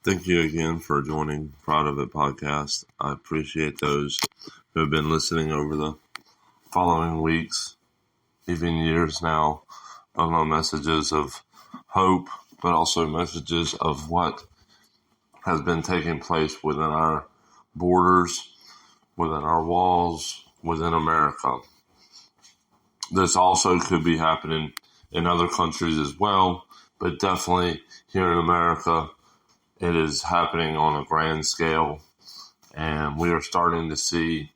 Thank you again for joining Proud of It podcast. I appreciate those who have been listening over the following weeks, even years now, of my messages of hope, but also messages of what has been taking place within our borders, within our walls, within America. This also could be happening in other countries as well, but definitely here in America, it is happening on a grand scale, and we are starting to see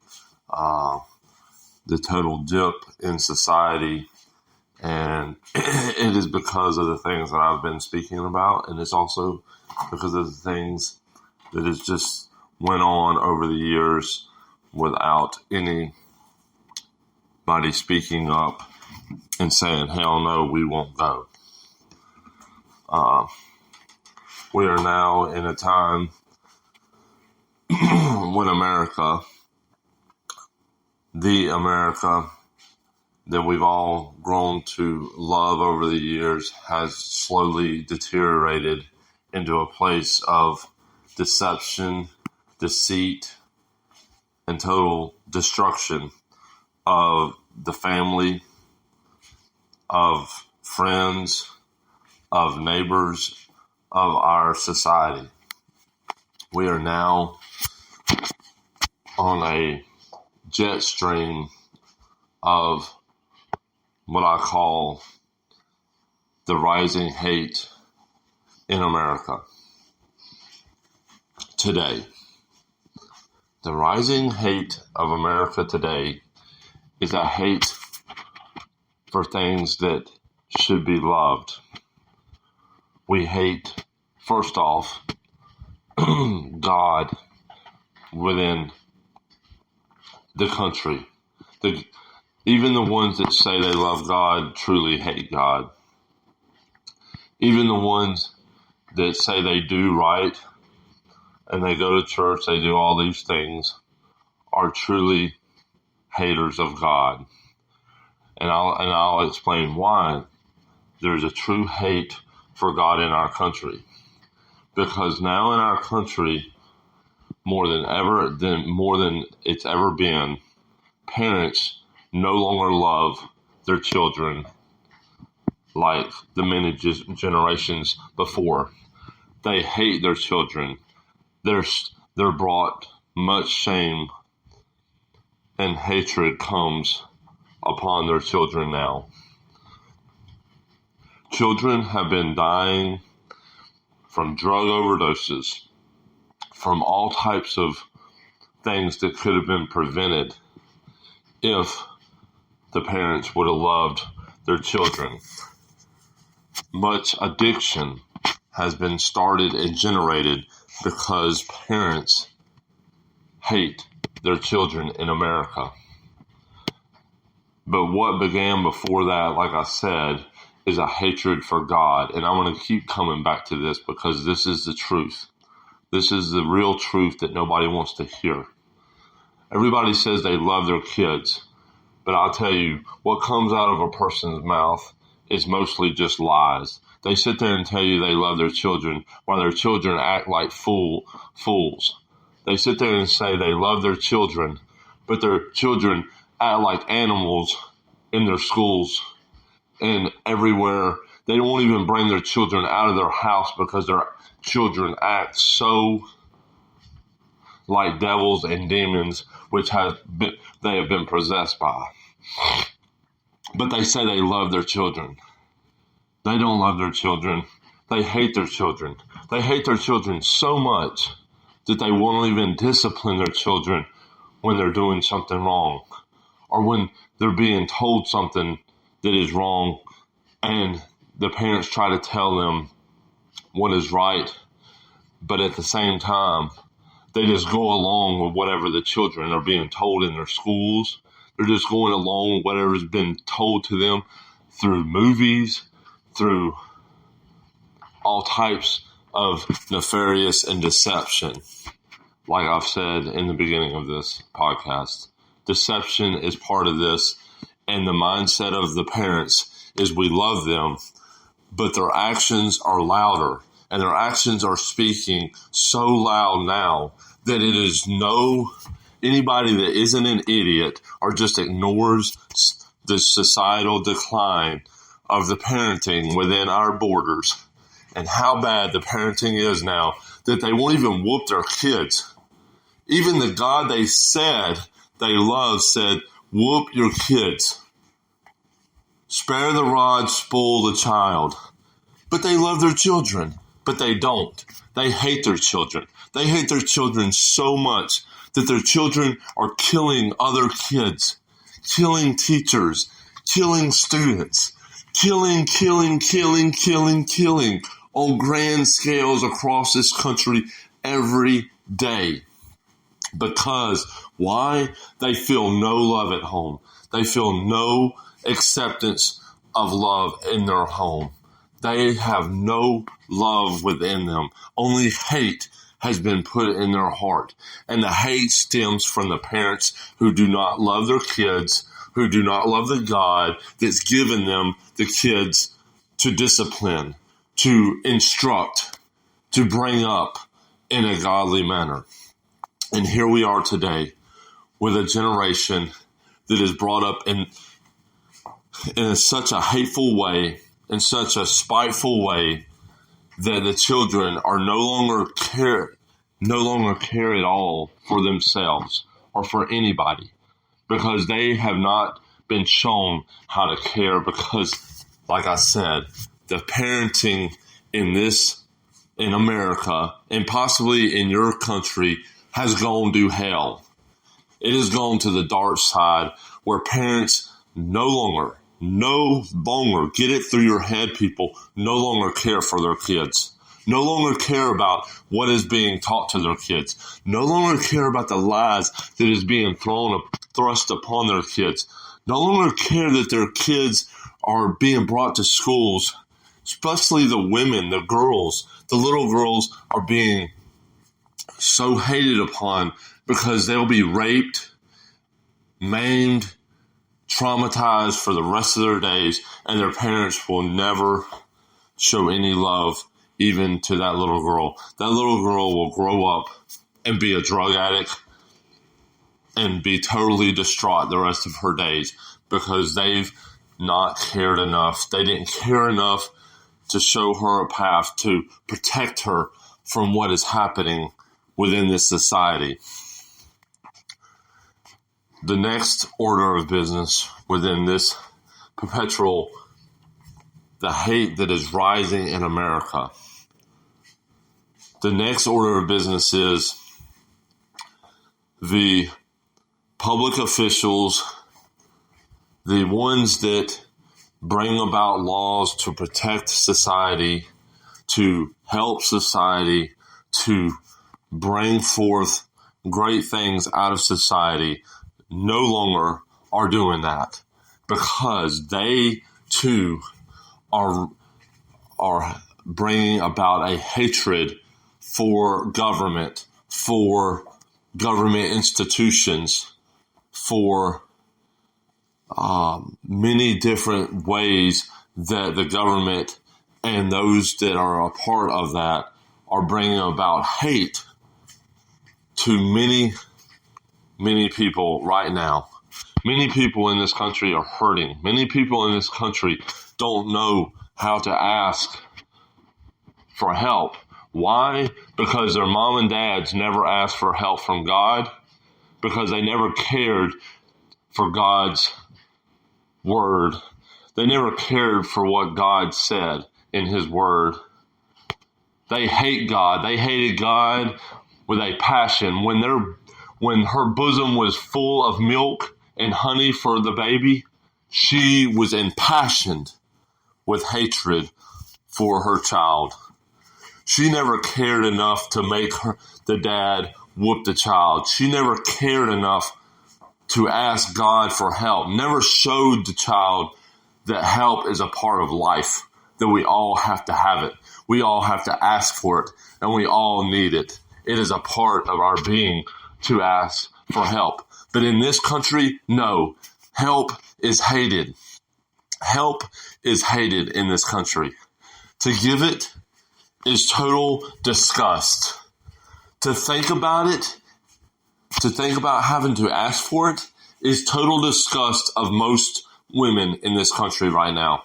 the total dip in society, and it is because of the things that I've been speaking about, and it's also because of the things that has just went on over the years without anybody speaking up and saying, hell no, we won't go. We are now in a time when America, the America that we've all grown to love over the years, has slowly deteriorated into a place of deception, deceit, and total destruction of the family, of friends, of neighbors, of our society. We are now on a jet stream of what I call the rising hate in America today. The rising hate of America today is a hate for things that should be loved. We hate, first off, God within the country. Even the ones that say they love God truly hate God. Even the ones that say they do right and they go to church, they do all these things, are truly haters of God. And I'll explain why there's a true hate for God in our country. Because now in our country, more than it's ever been, parents no longer love their children like the many generations before. They hate their children. They're brought much shame and hatred comes upon their children now. Children have been dying from drug overdoses, from all types of things that could have been prevented if the parents would have loved their children. Much addiction has been started and generated because parents hate their children in America. But what began before that, like I said, is a hatred for God. And I want to keep coming back to this because this is the truth. This is the real truth that nobody wants to hear. Everybody says they love their kids, but I'll tell you, what comes out of a person's mouth is mostly just lies. They sit there and tell you they love their children while their children act like fools. They sit there and say they love their children, but their children act like animals in their schools and everywhere. They won't even bring their children out of their house because their children act so like devils and demons, which they have been possessed by. But they say they love their children. They don't love their children. They hate their children. They hate their children so much that they won't even discipline their children when they're doing something wrong or when they're being told something that is wrong and the parents try to tell them what is right, but at the same time, they just go along with whatever the children are being told in their schools. They're just going along with whatever's been told to them through movies, through all types of nefarious and deception. Like I've said in the beginning of this podcast, deception is part of this, and the mindset of the parents is we love them, but their actions are louder. and their actions are speaking so loud now that it is anybody that isn't an idiot or just ignores the societal decline of the parenting within our borders and how bad the parenting is now that they won't even whoop their kids. Even the God they said they love said, whoop your kids. Spare the rod, spoil the child. But they love their children, but they don't. They hate their children. They hate their children so much that their children are killing other kids, killing teachers, killing students, killing on grand scales across this country every day. Because, why? They feel no love at home. They feel no acceptance of love in their home. They have no love within them. Only hate has been put in their heart. And the hate stems from the parents who do not love their kids, who do not love the God that's given them the kids to discipline, to instruct, to bring up in a godly manner. And here we are today with a generation that is brought up in such a hateful way, in such a spiteful way, that the children are no longer care at all for themselves or for anybody, because they have not been shown how to care. Because, like I said, the parenting in America and possibly in your country has gone to hell. It has gone to the dark side where parents no longer, get it through your head, people, no longer care for their kids. No longer care about what is being taught to their kids. No longer care about the lies that is being thrust upon their kids. No longer care that their kids are being brought to schools, especially the women, the girls. The little girls are being so hated upon because they'll be raped, maimed, traumatized for the rest of their days, and their parents will never show any love even to that little girl. That little girl will grow up and be a drug addict and be totally distraught the rest of her days because they've not cared enough. They didn't care enough to show her a path to protect her from what is happening within this society. The next order of business within this perpetual, the hate that is rising in America. The next order of business is the public officials, the ones that bring about laws to protect society, to help society, to bring forth great things out of society, no longer are doing that because they too are bringing about a hatred for government institutions, for many different ways that the government and those that are a part of that are bringing about hate to many, many people right now. Many people in this country are hurting. Many people in this country don't know how to ask for help. Why? Because their mom and dads never asked for help from God, because they never cared for God's word. They never cared for what God said in his word. They hate God. They hated God with a passion. When her bosom was full of milk and honey for the baby, she was impassioned with hatred for her child. She never cared enough to make the dad whoop the child. She never cared enough to ask God for help. Never showed the child that help is a part of life, that we all have to have it. We all have to ask for it, and we all need it. It is a part of our being to ask for help. But in this country, no. Help is hated. Help is hated in this country. To give it is total disgust. To think about it, to think about having to ask for it, is total disgust of most women in this country right now.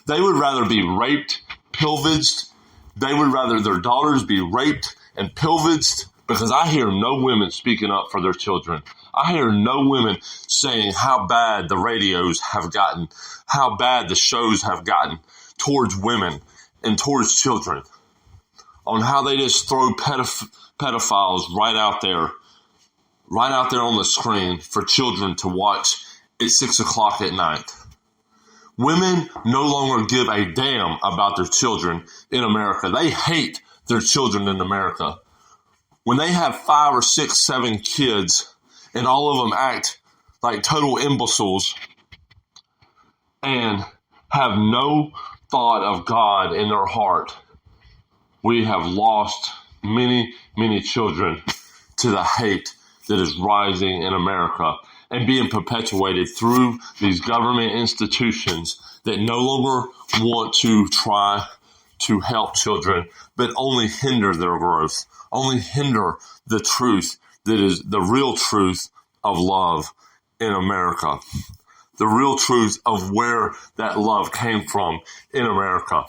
They would rather be raped, pillaged. They would rather their daughters be raped and pillaged, because I hear no women speaking up for their children. I hear no women saying how bad the radios have gotten, how bad the shows have gotten towards women and towards children, on how they just throw pedophiles right out there on the screen for children to watch at 6 o'clock at night. Women no longer give a damn about their children in America. They hate their children in America. When they have 5 or 6, 7 kids and all of them act like total imbeciles and have no thought of God in their heart, we have lost many, many children to the hate that is rising in America and being perpetuated through these government institutions that no longer want to try to help children, but only hinder their growth, only hinder the truth that is the real truth of love in America, the real truth of where that love came from in America.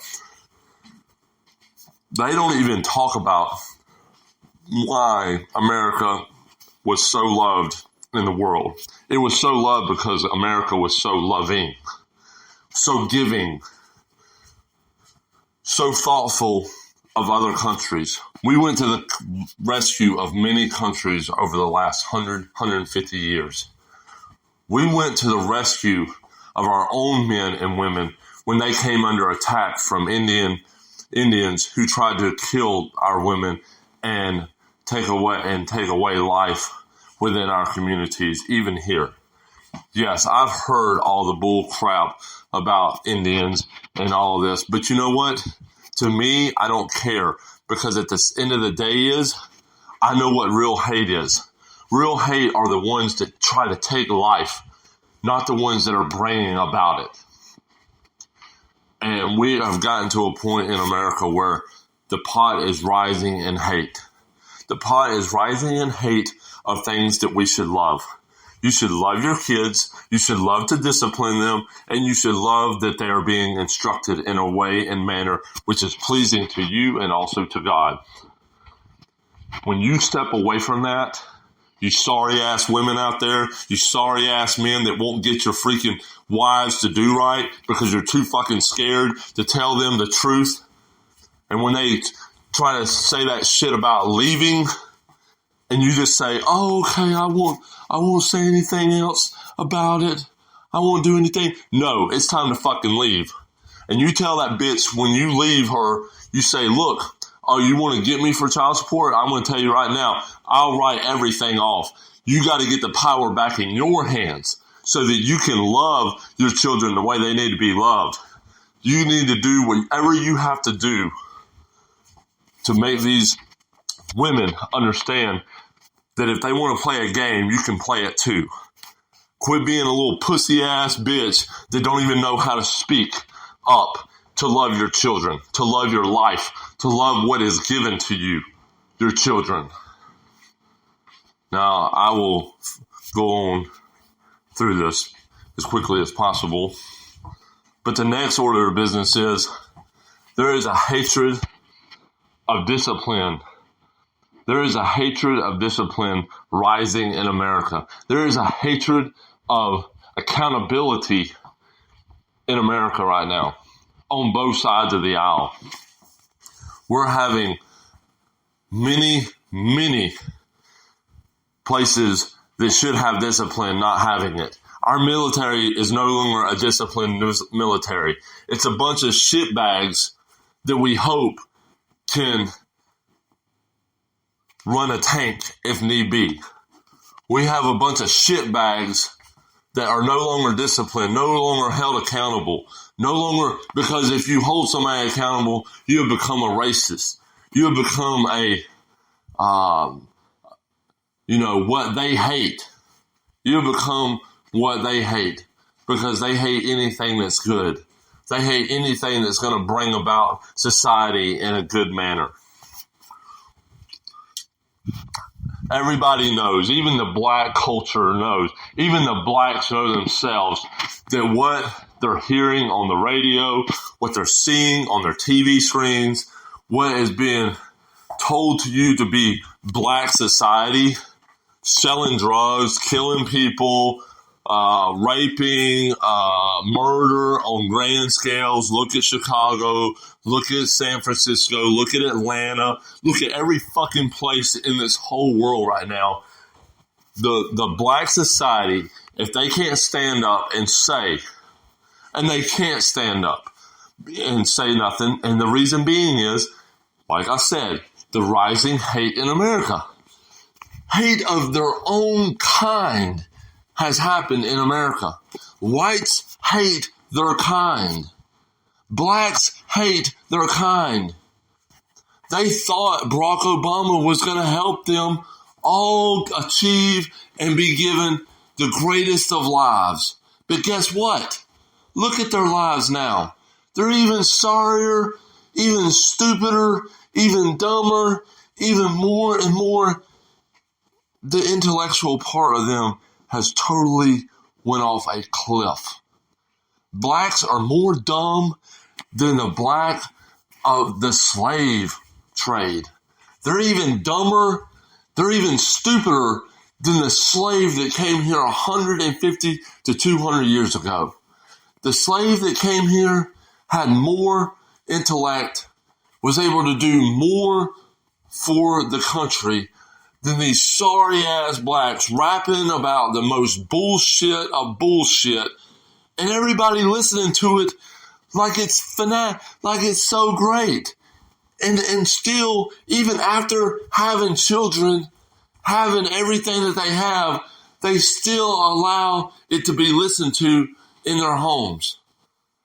They don't even talk about why America was so loved in the world. It was so loved because America was so loving, so giving, so thoughtful of other countries. We went to the rescue of many countries over the last 150 years. We went to the rescue of our own men and women when they came under attack from Indians who tried to kill our women and take away life within our communities, even here. Yes, I've heard all the bull crap about Indians and all of this, but you know what? To me, I don't care, because at the end of the day I know what real hate is. Real hate are the ones that try to take life, not the ones that are bragging about it. And we have gotten to a point in America where the pot is rising in hate. The pot is rising in hate of things that we should love. You should love your kids. You should love to discipline them. And you should love that they are being instructed in a way and manner which is pleasing to you and also to God. When you step away from that, you sorry ass women out there, you sorry ass men that won't get your freaking wives to do right because you're too fucking scared to tell them the truth. And when they try to say that shit about leaving, and you just say, oh, okay, I won't say anything else about it. I won't do anything. No, it's time to fucking leave. And you tell that bitch when you leave her, you say, look, oh, you want to get me for child support? I'm going to tell you right now, I'll write everything off. You got to get the power back in your hands so that you can love your children the way they need to be loved. You need to do whatever you have to do to make these women understand that if they want to play a game, you can play it too. Quit being a little pussy ass bitch that don't even know how to speak up to love your children, to love your life, to love what is given to you, your children. Now, I will go on through this as quickly as possible. But the next order of business is there is a hatred of discipline. There is a hatred of discipline rising in America. There is a hatred of accountability in America right now on both sides of the aisle. We're having many, many places that should have discipline not having it. Our military is no longer a disciplined military. It's a bunch of shitbags that we hope can run a tank if need be. We have a bunch of shitbags that are no longer disciplined, no longer held accountable, no longer, because if you hold somebody accountable, you have become a racist. You have become what they hate. You have become what they hate because they hate anything that's good. They hate anything that's going to bring about society in a good manner. Everybody knows, even the black culture knows, even the blacks know themselves that what they're hearing on the radio, what they're seeing on their TV screens, what is being told to you to be black society, selling drugs, killing people, raping, murder on grand scales. Look at Chicago, look at San Francisco, look at Atlanta, look at every fucking place in this whole world right now. The black society, if they can't stand up and say, and they can't stand up and say nothing, and the reason being is, like I said, the rising hate in America. Hate of their own kind has happened in America. Whites hate their kind. Blacks hate their kind. They thought Barack Obama was going to help them all achieve and be given the greatest of lives. But guess what? Look at their lives now. They're even sorrier, even stupider, even dumber, even more and more. The intellectual part of them has totally went off a cliff. Blacks are more dumb than the black of the slave trade. They're even dumber, they're even stupider than the slave that came here 150 to 200 years ago. The slave that came here had more intellect, was able to do more for the country than these sorry-ass blacks rapping about the most bullshit of bullshit, and everybody listening to it like it's like it's so great. And still, even after having children, having everything that they have, they still allow it to be listened to in their homes.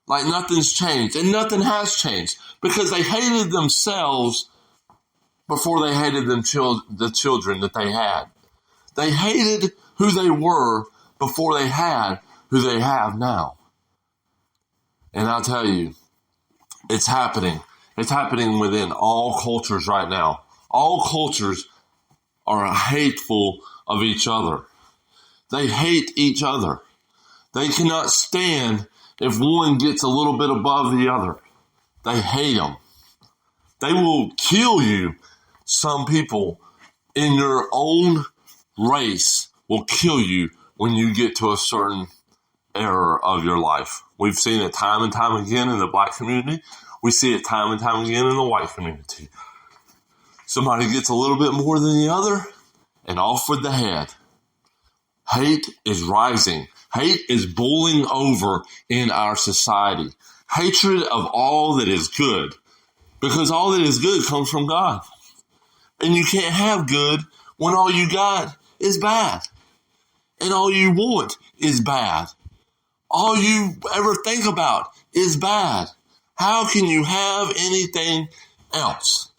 Like nothing's changed, and nothing has changed, because they hated themselves before they hated the children that they had. They hated who they were before they had who they have now. And I'll tell you, it's happening. It's happening within all cultures right now. All cultures are hateful of each other. They hate each other. They cannot stand if one gets a little bit above the other. They hate them. They will kill you. Some people in your own race will kill you when you get to a certain era of your life. We've seen it time and time again in the black community. We see it time and time again in the white community. Somebody gets a little bit more than the other, and off with the head. Hate is rising. Hate is boiling over in our society. Hatred of all that is good, because all that is good comes from God. And you can't have good when all you got is bad. And all you want is bad. All you ever think about is bad. How can you have anything else?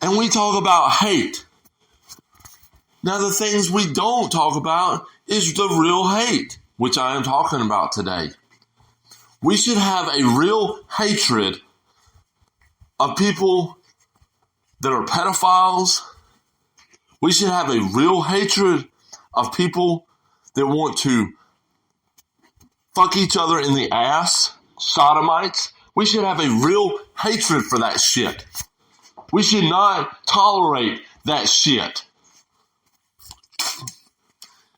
And we talk about hate. Now, the things we don't talk about is the real hate, which I am talking about today. We should have a real hatred of people that are pedophiles. We should have a real hatred of people that want to fuck each other in the ass, sodomites. We should have a real hatred for that shit. We should not tolerate that shit.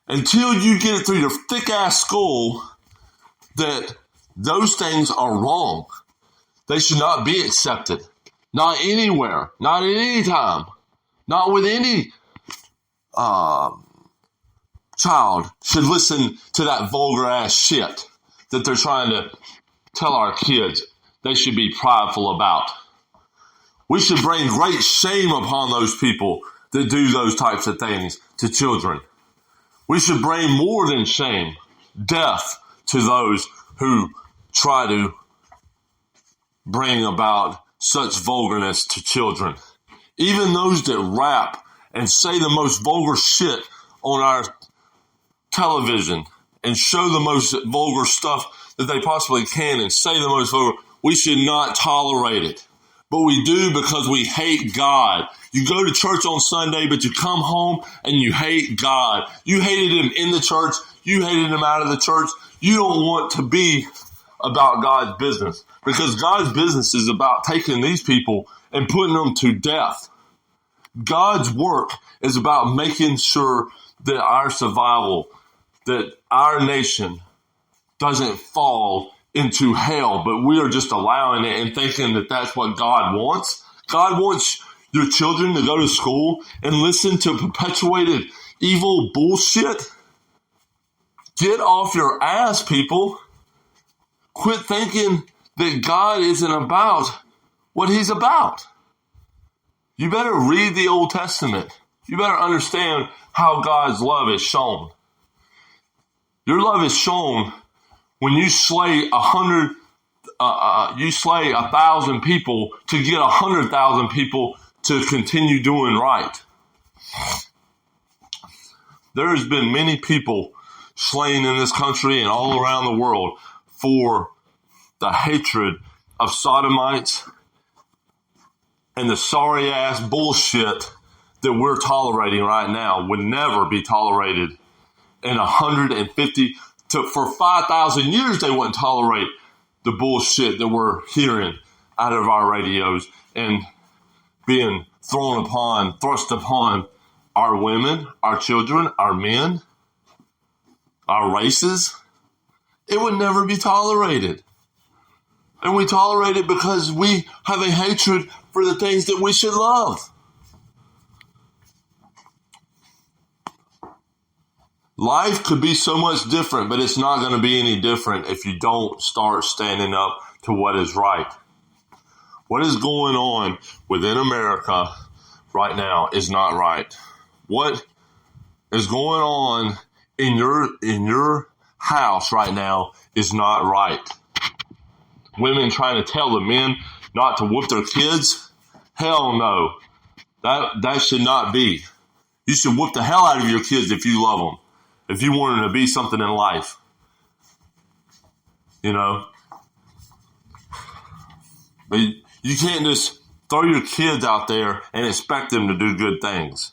Until you get it through your thick-ass skull that those things are wrong. They should not be accepted. Not anywhere. Not at any time. Not with any child should listen to that vulgar-ass shit that they're trying to tell our kids they should be prideful about. We should bring great shame upon those people that do those types of things to children. We should bring more than shame, death, to those who try to bring about such vulgarness to children. Even those that rap and say the most vulgar shit on our television and show the most vulgar stuff that they possibly can and say the most vulgar. We should not tolerate it. But we do because we hate God. You go to church on Sunday, but you come home and you hate God. You hated him in the church. You hated him out of the church. You don't want to be about God's business, because God's business is about taking these people and putting them to death. God's work is about making sure that our survival, that our nation doesn't fall into hell, but we are just allowing it and thinking that that's what God wants. God wants your children to go to school and listen to perpetuated evil bullshit. Get off your ass, people. Quit thinking that God isn't about what he's about. You better read the Old Testament. You better understand how God's love is shown. Your love is shown when you slay 1,000 people to get 100,000 people to continue doing right. There has been many people slain in this country and all around the world for the hatred of sodomites and the sorry-ass bullshit that we're tolerating right now would never be tolerated in 150 for 5,000 years. They wouldn't tolerate the bullshit that we're hearing out of our radios and being thrust upon our women, our children, our men, our races. It would never be tolerated. And we tolerate it because we have a hatred for the things that we should love. Life could be so much different, but it's not going to be any different if you don't start standing up to what is right. What is going on within America right now is not right. What is going on in your house right now is not right. Women trying to tell the men not to whoop their kids? Hell no. That should not be. You should whoop the hell out of your kids if you love them. If you want them to be something in life. You know? But you can't just throw your kids out there and expect them to do good things.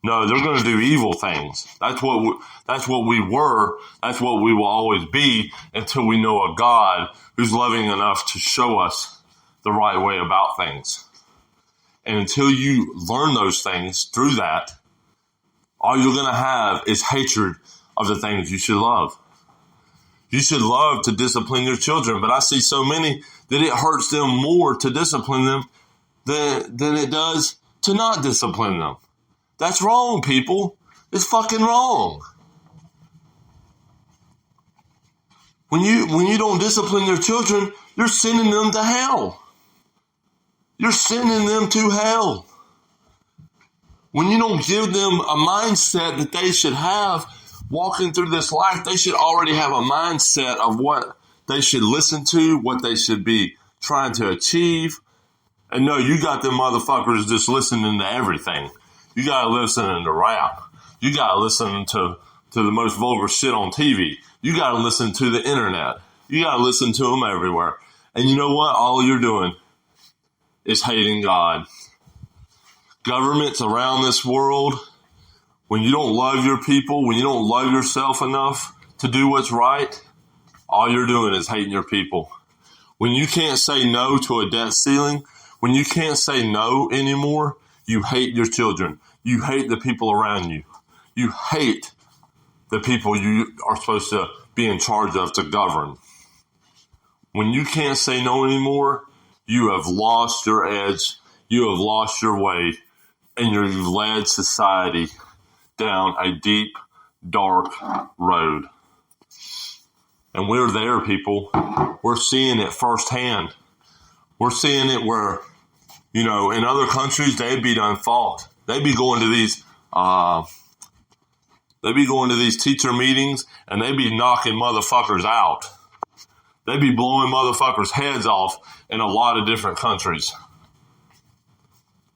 No, they're going to do evil things. That's what we were. That's what we will always be until we know a God who's loving enough to show us the right way about things. And until you learn those things through that, all you're going to have is hatred of the things you should love. You should love to discipline your children, but I see so many that it hurts them more to discipline them than it does to not discipline them. That's wrong, people. It's fucking wrong. When you don't discipline your children, you're sending them to hell. You're sending them to hell. When you don't give them a mindset that they should have walking through this life, they should already have a mindset of what they should listen to, what they should be trying to achieve. And no, you got them motherfuckers just listening to everything. You got to listen to rap. You got to listen to the most vulgar shit on TV. You got to listen to the internet. You got to listen to them everywhere. And you know what? All you're doing is hating God. Governments around this world, when you don't love your people, when you don't love yourself enough to do what's right, all you're doing is hating your people. When you can't say no to a debt ceiling, when you can't say no anymore, you hate your children. You hate the people around you. You hate the people you are supposed to be in charge of to govern. When you can't say no anymore, you have lost your edge. You have lost your way. And you've led society down a deep, dark road. And we're there, people. We're seeing it firsthand. We're seeing it where, in other countries, they'd be done fought. They'd be going to these teacher meetings, and they'd be knocking motherfuckers out. They'd be blowing motherfuckers' heads off in a lot of different countries.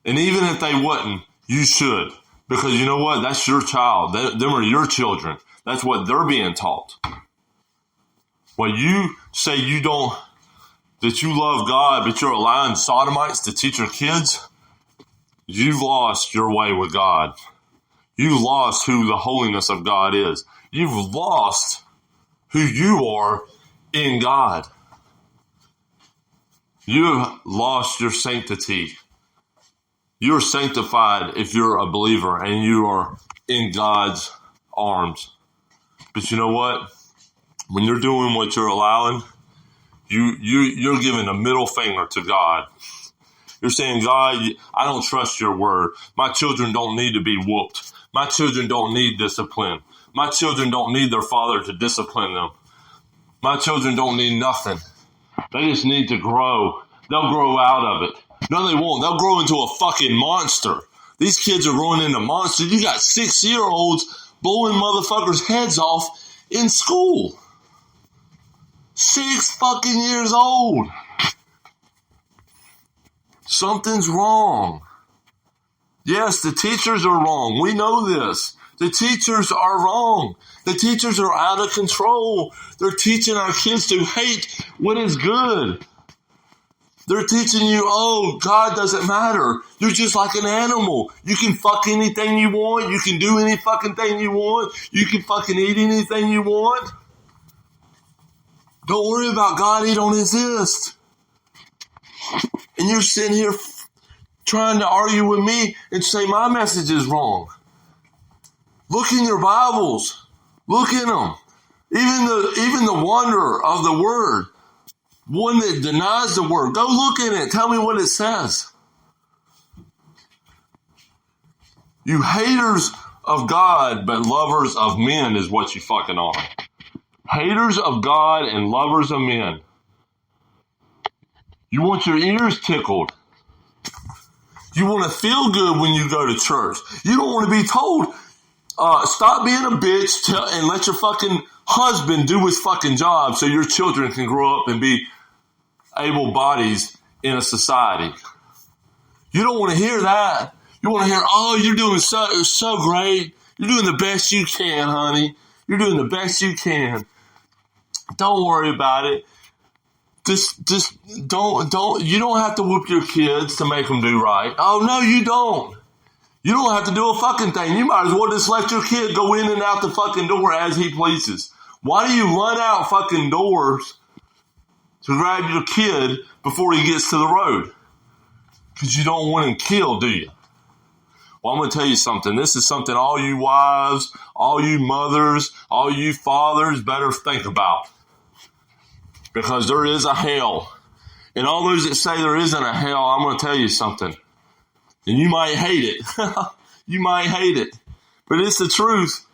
And even if they wouldn't, you should. Because you know what? That's your child. Them are your children. That's what they're being taught. When you say that you love God, but you're allowing sodomites to teach your kids, you've lost your way with God. You've lost who the holiness of God is. You've lost who you are in God. You've lost your sanctity. You're sanctified if you're a believer and you are in God's arms. But you know what? When you're doing what you're allowing, you're giving a middle finger to God. You're saying, God, I don't trust your word. My children don't need to be whooped. My children don't need discipline. My children don't need their father to discipline them. My children don't need nothing. They just need to grow. They'll grow out of it. No, they won't. They'll grow into a fucking monster. These kids are growing into monsters. You got 6-year-olds blowing motherfuckers' heads off in school. 6 fucking years old. Something's wrong. Yes, the teachers are wrong. We know this. The teachers are wrong. The teachers are out of control. They're teaching our kids to hate what is good. They're teaching you, oh, God doesn't matter. You're just like an animal. You can fuck anything you want. You can do any fucking thing you want. You can fucking eat anything you want. Don't worry about God. He don't exist. And you're sitting here trying to argue with me and say my message is wrong. Look in your Bibles. Look in them. Even the wonder of the word. One that denies the word. Go look in it. Tell me what it says. You haters of God, but lovers of men is what you fucking are. Haters of God and lovers of men. You want your ears tickled. You want to feel good when you go to church. You don't want to be told, stop being a bitch and let your fucking husband do his fucking job so your children can grow up and be able bodies in a society. You don't want to hear that. You want to hear, oh, you're doing so great. You're doing the best you can, honey. You're doing the best you can. Don't worry about it. Just don't, you don't have to whoop your kids to make them do right. Oh, no, you don't. You don't have to do a fucking thing. You might as well just let your kid go in and out the fucking door as he pleases. Why do you run out fucking doors to grab your kid before he gets to the road? Because you don't want him killed, do you? Well, I'm going to tell you something. This is something all you wives, all you mothers, all you fathers better think about. Because there is a hell. And all those that say there isn't a hell, I'm going to tell you something. And you might hate it. You might hate it. But it's the truth.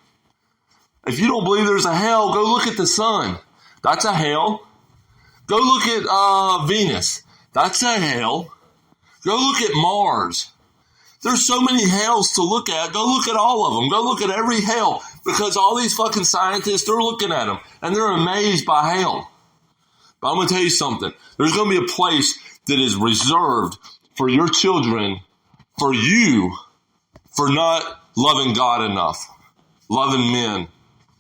If you don't believe there's a hell, go look at the sun. That's a hell. Go look at Venus. That's a hell. Go look at Mars. There's so many hells to look at. Go look at all of them. Go look at every hell. Because all these fucking scientists, they're looking at them. And they're amazed by hell. But I'm going to tell you something. There's going to be a place that is reserved for your children, for you, for not loving God enough. Loving men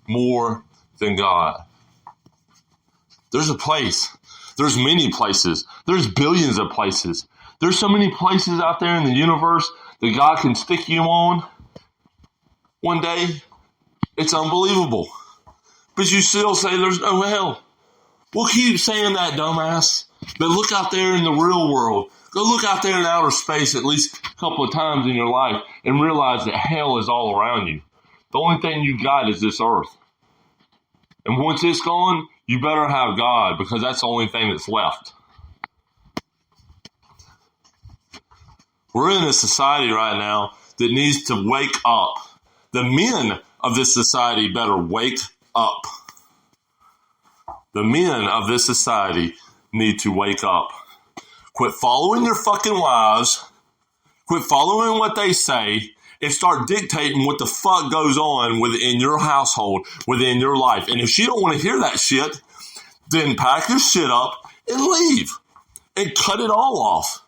more than God. There's a place. There's many places. There's billions of places. There's so many places out there in the universe that God can stick you on one day. It's unbelievable. But you still say there's no hell. We'll keep saying that, dumbass. But look out there in the real world. Go look out there in outer space at least a couple of times in your life and realize that hell is all around you. The only thing you got is this earth. And once it's gone, you better have God because that's the only thing that's left. We're in a society right now that needs to wake up. The men of this society better wake up. The men of this society need to wake up. Quit following your fucking wives. Quit following what they say and start dictating what the fuck goes on within your household, within your life. And if she don't want to hear that shit, then pack your shit up and leave and cut it all off.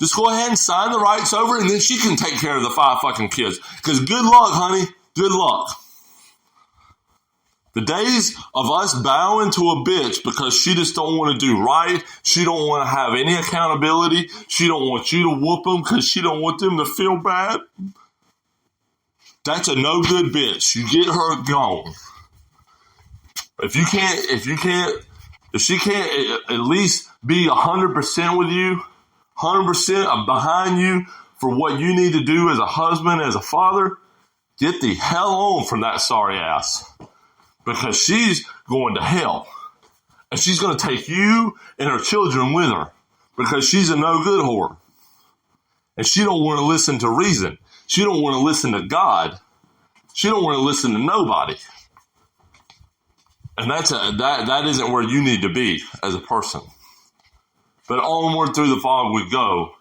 Just go ahead and sign the rights over and then she can take care of the 5 fucking kids. Because good luck, honey. Good luck. The days of us bowing to a bitch because she just don't want to do right, she don't want to have any accountability, she don't want you to whoop them because she don't want them to feel bad. That's a no good bitch. You get her gone. If she can't at least be 100% with you, 100% behind you for what you need to do as a husband, as a father, get the hell on from that sorry ass. Because she's going to hell. And she's going to take you and her children with her. Because she's a no good whore. And she don't want to listen to reason. She don't want to listen to God. She don't want to listen to nobody. And that isn't where you need to be as a person. But onward through the fog we go.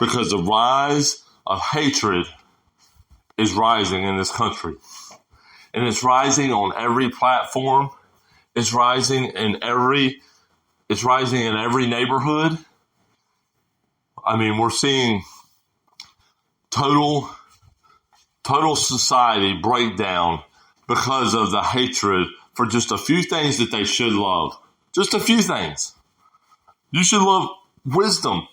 Because the rise of hatred is rising in this country. And it's rising on every platform. It's rising in every neighborhood. I mean, we're seeing total society break down because of the hatred for just a few things that they should love. Just a few things. You should love wisdom.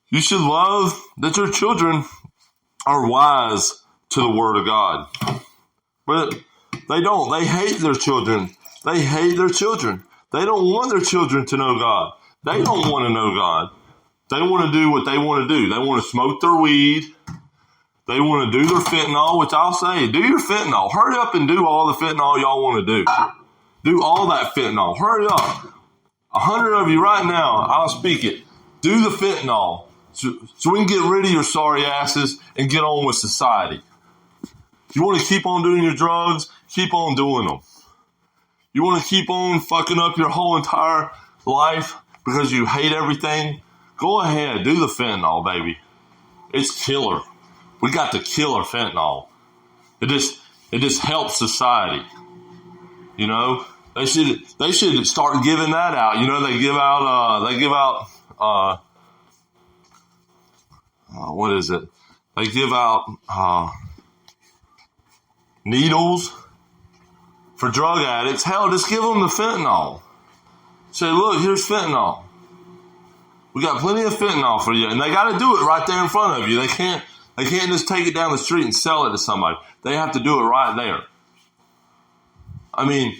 You should love that your children are wise to the Word of God. But they don't. They hate their children. They hate their children. They don't want their children to know God. They don't want to know God. They want to do what they want to do. They want to smoke their weed. They want to do their fentanyl, which I'll say, do your fentanyl. Hurry up and do all the fentanyl y'all want to do. Do all that fentanyl. Hurry up. 100 of you right now, I'll speak it. Do the fentanyl so we can get rid of your sorry asses and get on with society. You want to keep on doing your drugs? Keep on doing them. You want to keep on fucking up your whole entire life because you hate everything? Go ahead. Do the fentanyl, baby. It's killer. We got the killer fentanyl. It just helps society. You know, they should start giving that out. You know, they give out what is it? They give out needles for drug addicts. Hell, just give them the fentanyl. Say, look, here's fentanyl. We got plenty of fentanyl for you, and they got to do it right there in front of you. They can't just take it down the street and sell it to somebody. They have to do it right there. I mean,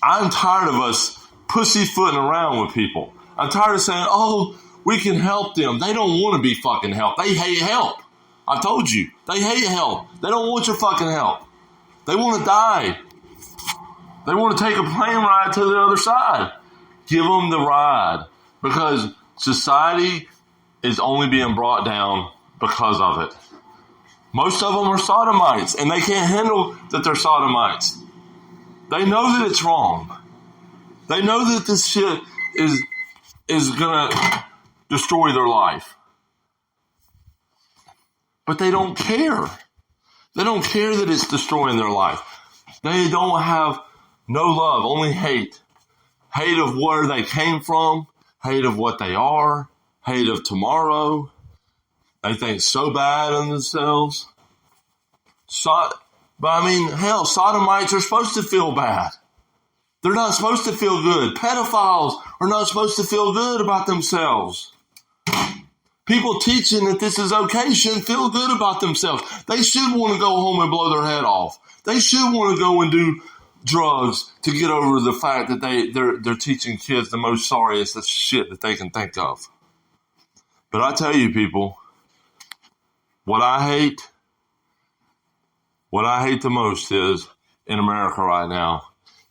I'm tired of us pussyfooting around with people. I'm tired of saying, oh, we can help them. They don't want to be fucking helped. They hate help. I told you. They hate help. They don't want your fucking help. They want to die. They want to take a plane ride to the other side. Give them the ride. Because society is only being brought down because of it. Most of them are sodomites, and they can't handle that they're sodomites. They know that it's wrong. They know that this shit is going to destroy their life. But they don't care. They don't care that it's destroying their life. They don't have no love, only hate. Hate of where they came from, hate of what they are, hate of tomorrow. They think so bad of themselves. But I mean, hell, sodomites are supposed to feel bad. They're not supposed to feel good. Pedophiles are not supposed to feel good about themselves. People teaching that this is okay shouldn't feel good about themselves. They should want to go home and blow their head off. They should want to go and do drugs to get over the fact that they're teaching kids the most sorriest shit that they can think of. But I tell you, people, what I hate the most is in America right now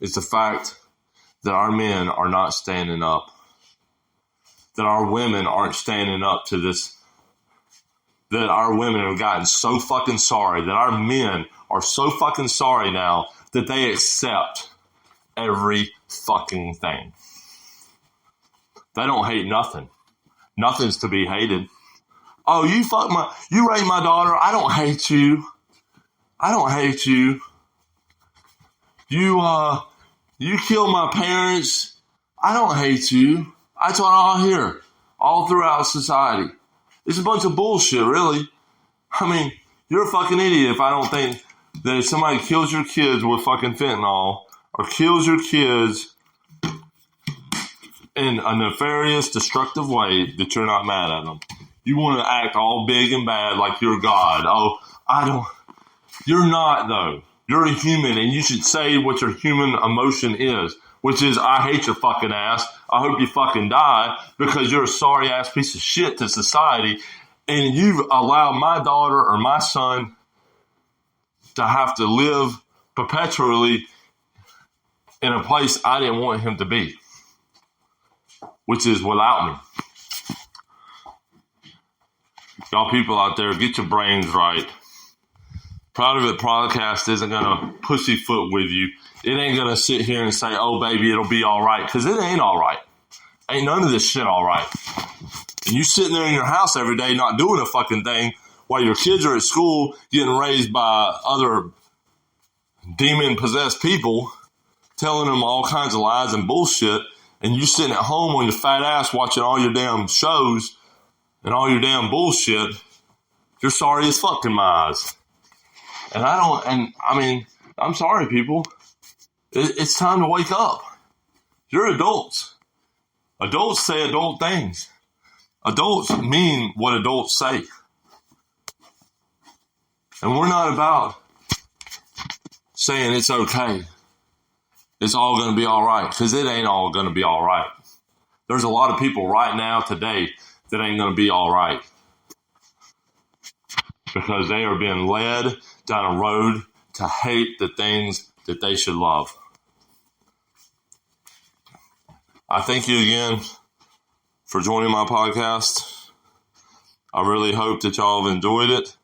is the fact that our men are not standing up. That our women aren't standing up to this. That our women have gotten so fucking sorry. That our men are so fucking sorry now that they accept every fucking thing. They don't hate nothing. Nothing's to be hated. Oh, you raped my daughter. I don't hate you. I don't hate you. You killed my parents. I don't hate you. That's what I hear all throughout society. It's a bunch of bullshit, really. I mean, you're a fucking idiot if I don't think that if somebody kills your kids with fucking fentanyl or kills your kids in a nefarious, destructive way, that you're not mad at them. You want to act all big and bad like you're God. Oh, I don't. You're not, though. You're a human, and you should say what your human emotion is, which is, I hate your fucking ass. I hope you fucking die because you're a sorry-ass piece of shit to society, and you've allowed my daughter or my son to have to live perpetually in a place I didn't want him to be, which is without me. Y'all people out there, get your brains right. Proud of It podcast isn't going to pussyfoot with you. It ain't going to sit here and say, oh, baby, it'll be all right, because it ain't all right. Ain't none of this shit all right. And you sitting there in your house every day not doing a fucking thing while your kids are at school getting raised by other demon-possessed people telling them all kinds of lies and bullshit, and you sitting at home on your fat ass watching all your damn shows and all your damn bullshit, you're sorry as fuck in my eyes. I'm sorry, people. It's time to wake up. You're adults. Adults say adult things. Adults mean what adults say. And we're not about saying it's okay. It's all going to be all right, because it ain't all going to be all right. There's a lot of people right now today that ain't going to be all right because they are being led down a road to hate the things that they should love. I thank you again for joining my podcast. I really hope that y'all have enjoyed it.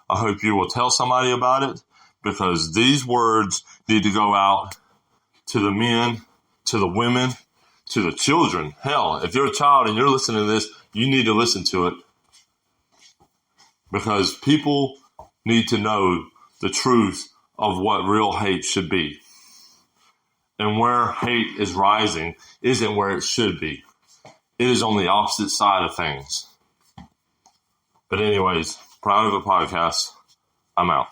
I hope you will tell somebody about it, because these words need to go out to the men, to the women, to the children. Hell, if you're a child and you're listening to this, you need to listen to it, because people need to know the truth of what real hate should be. And where hate is rising isn't where it should be. It is on the opposite side of things. But anyways, Proud of It podcast. I'm out.